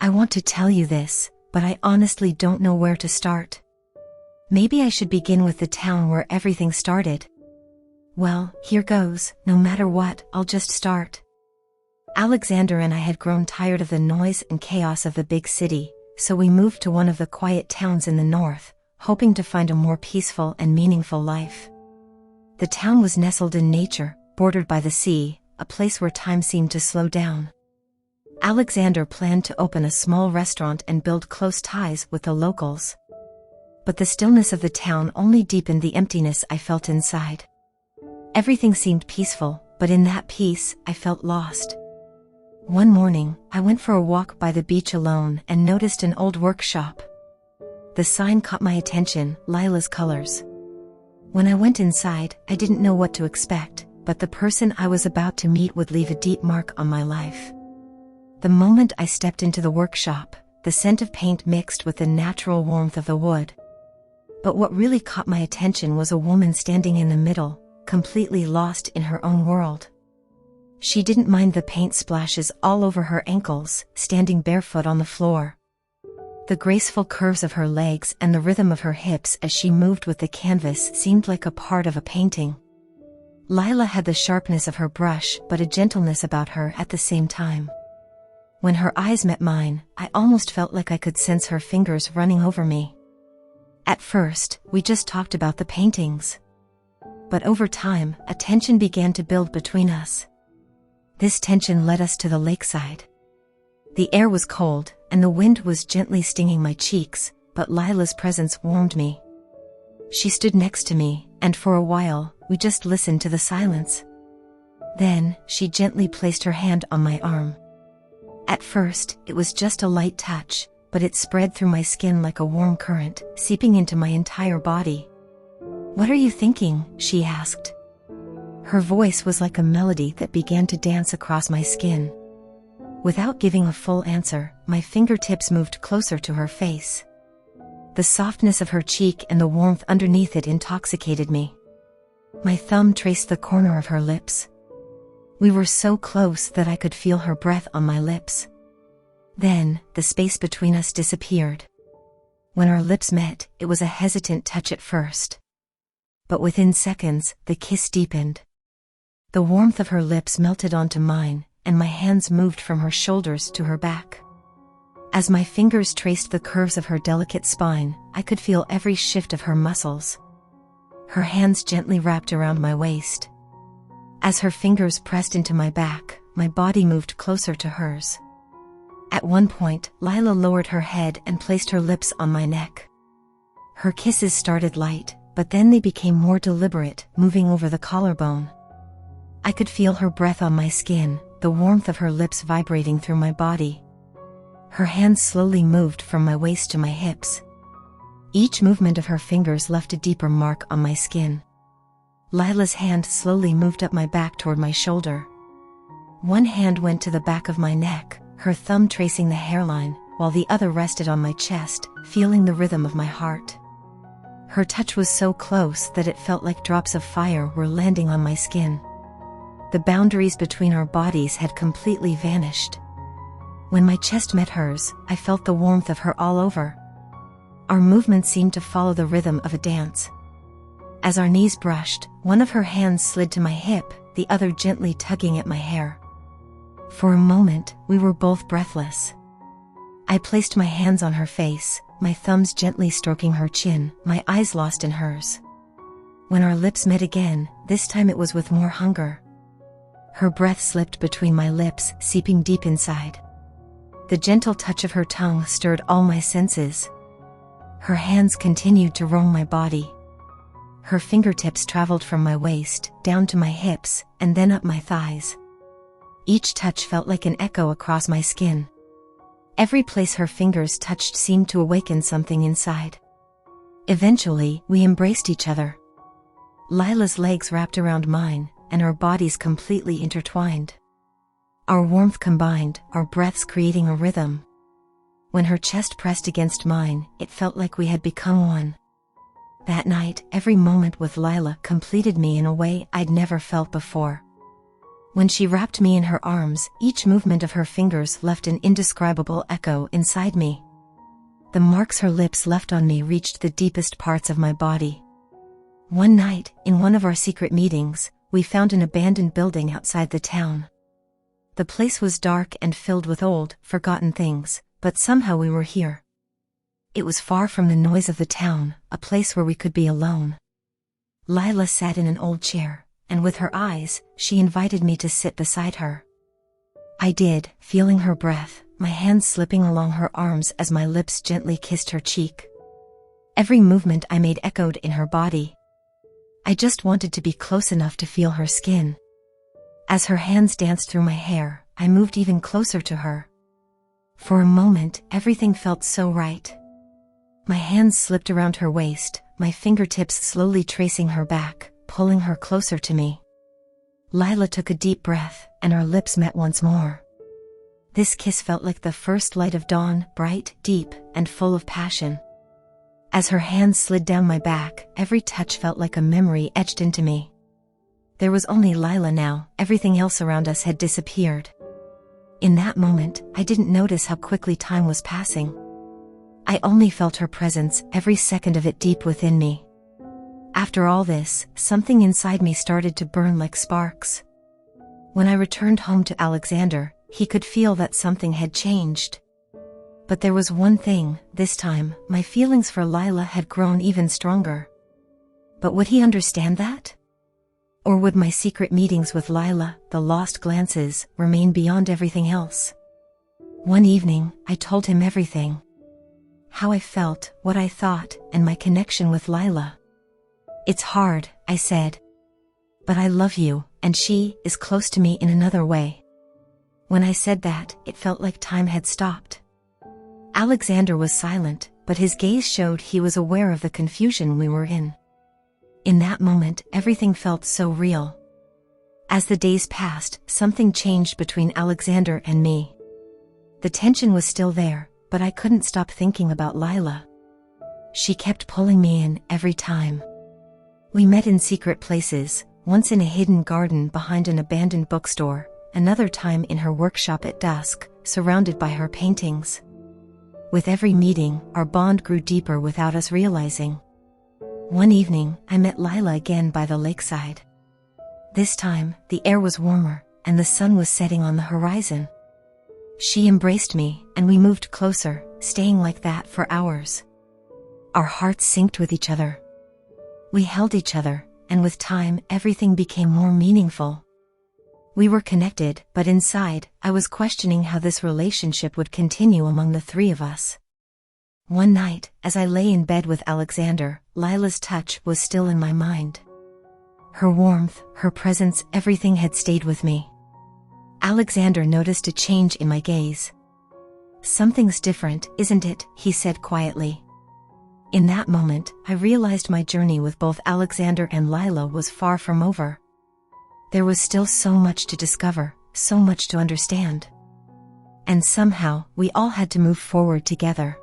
I want to tell you this, but I honestly don't know where to start. Maybe I should begin with the town where everything started. Well, here goes. No matter what, I'll just start. Alexander and I had grown tired of the noise and chaos of the big city, so we moved to one of the quiet towns in the north, hoping to find a more peaceful and meaningful life. The town was nestled in nature, bordered by the sea, a place where time seemed to slow down. Alexander planned to open a small restaurant and build close ties with the locals. But the stillness of the town only deepened the emptiness I felt inside. Everything seemed peaceful, but in that peace, I felt lost. One morning, I went for a walk by the beach alone and noticed an old workshop. The sign caught my attention, Lila's Colors. When I went inside, I didn't know what to expect, but the person I was about to meet would leave a deep mark on my life. The moment I stepped into the workshop, the scent of paint mixed with the natural warmth of the wood. But what really caught my attention was a woman standing in the middle, completely lost in her own world. She didn't mind the paint splashes all over her ankles, standing barefoot on the floor. The graceful curves of her legs and the rhythm of her hips as she moved with the canvas seemed like a part of a painting. Lila had the sharpness of her brush but a gentleness about her at the same time. When her eyes met mine, I almost felt like I could sense her fingers running over me. At first, we just talked about the paintings. But over time, a tension began to build between us. This tension led us to the lakeside. The air was cold, and the wind was gently stinging my cheeks, but Lila's presence warmed me. She stood next to me, and for a while, we just listened to the silence. Then, she gently placed her hand on my arm. At first, it was just a light touch, but it spread through my skin like a warm current, seeping into my entire body. "What are you thinking?" she asked. Her voice was like a melody that began to dance across my skin. Without giving a full answer, my fingertips moved closer to her face. The softness of her cheek and the warmth underneath it intoxicated me. My thumb traced the corner of her lips. We were so close that I could feel her breath on my lips. Then, the space between us disappeared. When our lips met, it was a hesitant touch at first. But within seconds, the kiss deepened. The warmth of her lips melted onto mine, and my hands moved from her shoulders to her back. As my fingers traced the curves of her delicate spine, I could feel every shift of her muscles. Her hands gently wrapped around my waist. As her fingers pressed into my back, my body moved closer to hers. At one point, Lila lowered her head and placed her lips on my neck. Her kisses started light, but then they became more deliberate, moving over the collarbone. I could feel her breath on my skin, the warmth of her lips vibrating through my body. Her hands slowly moved from my waist to my hips. Each movement of her fingers left a deeper mark on my skin. Lila's hand slowly moved up my back toward my shoulder. One hand went to the back of my neck, her thumb tracing the hairline, while the other rested on my chest, feeling the rhythm of my heart. Her touch was so close that it felt like drops of fire were landing on my skin. The boundaries between our bodies had completely vanished. When my chest met hers, I felt the warmth of her all over. Our movements seemed to follow the rhythm of a dance. As our knees brushed, one of her hands slid to my hip, the other gently tugging at my hair. For a moment, we were both breathless. I placed my hands on her face, my thumbs gently stroking her chin, my eyes lost in hers. When our lips met again, this time it was with more hunger. Her breath slipped between my lips, seeping deep inside. The gentle touch of her tongue stirred all my senses. Her hands continued to roam my body. Her fingertips traveled from my waist, down to my hips, and then up my thighs. Each touch felt like an echo across my skin. Every place her fingers touched seemed to awaken something inside. Eventually, we embraced each other. Lila's legs wrapped around mine, and our bodies completely intertwined. Our warmth combined, our breaths creating a rhythm. When her chest pressed against mine, it felt like we had become one. That night, every moment with Lila completed me in a way I'd never felt before. When she wrapped me in her arms, each movement of her fingers left an indescribable echo inside me. The marks her lips left on me reached the deepest parts of my body. One night, in one of our secret meetings, we found an abandoned building outside the town. The place was dark and filled with old, forgotten things, but somehow we were here. It was far from the noise of the town, a place where we could be alone. Lila sat in an old chair, and with her eyes, she invited me to sit beside her. I did, feeling her breath, my hands slipping along her arms as my lips gently kissed her cheek. Every movement I made echoed in her body. I just wanted to be close enough to feel her skin. As her hands danced through my hair, I moved even closer to her. For a moment, everything felt so right. My hands slipped around her waist, my fingertips slowly tracing her back, pulling her closer to me. Lila took a deep breath, and our lips met once more. This kiss felt like the first light of dawn, bright, deep, and full of passion. As her hands slid down my back, every touch felt like a memory etched into me. There was only Lila now, everything else around us had disappeared. In that moment, I didn't notice how quickly time was passing. I only felt her presence, every second of it deep within me. After all this, something inside me started to burn like sparks. When I returned home to Alexander, he could feel that something had changed. But there was one thing, this time, my feelings for Lila had grown even stronger. But would he understand that? Or would my secret meetings with Lila, the lost glances, remain beyond everything else? One evening, I told him everything. How I felt, what I thought, and my connection with Lila. It's hard, I said. But I love you, and she is close to me in another way. When I said that, it felt like time had stopped. Alexander was silent, but his gaze showed he was aware of the confusion we were in. In that moment, everything felt so real. As the days passed, something changed between Alexander and me. The tension was still there, but I couldn't stop thinking about Lila. She kept pulling me in every time. We met in secret places, once in a hidden garden behind an abandoned bookstore, another time in her workshop at dusk, surrounded by her paintings. With every meeting, our bond grew deeper without us realizing. One evening, I met Lila again by the lakeside. This time, the air was warmer, and the sun was setting on the horizon. She embraced me, and we moved closer, staying like that for hours. Our hearts synced with each other. We held each other, and with time, everything became more meaningful. We were connected, but inside, I was questioning how this relationship would continue among the three of us. One night, as I lay in bed with Alexander, Lila's touch was still in my mind. Her warmth, her presence, everything had stayed with me. Alexander noticed a change in my gaze. "Something's different, isn't it?" he said quietly. In that moment, I realized my journey with both Alexander and Lila was far from over. There was still so much to discover, so much to understand. And somehow, we all had to move forward together.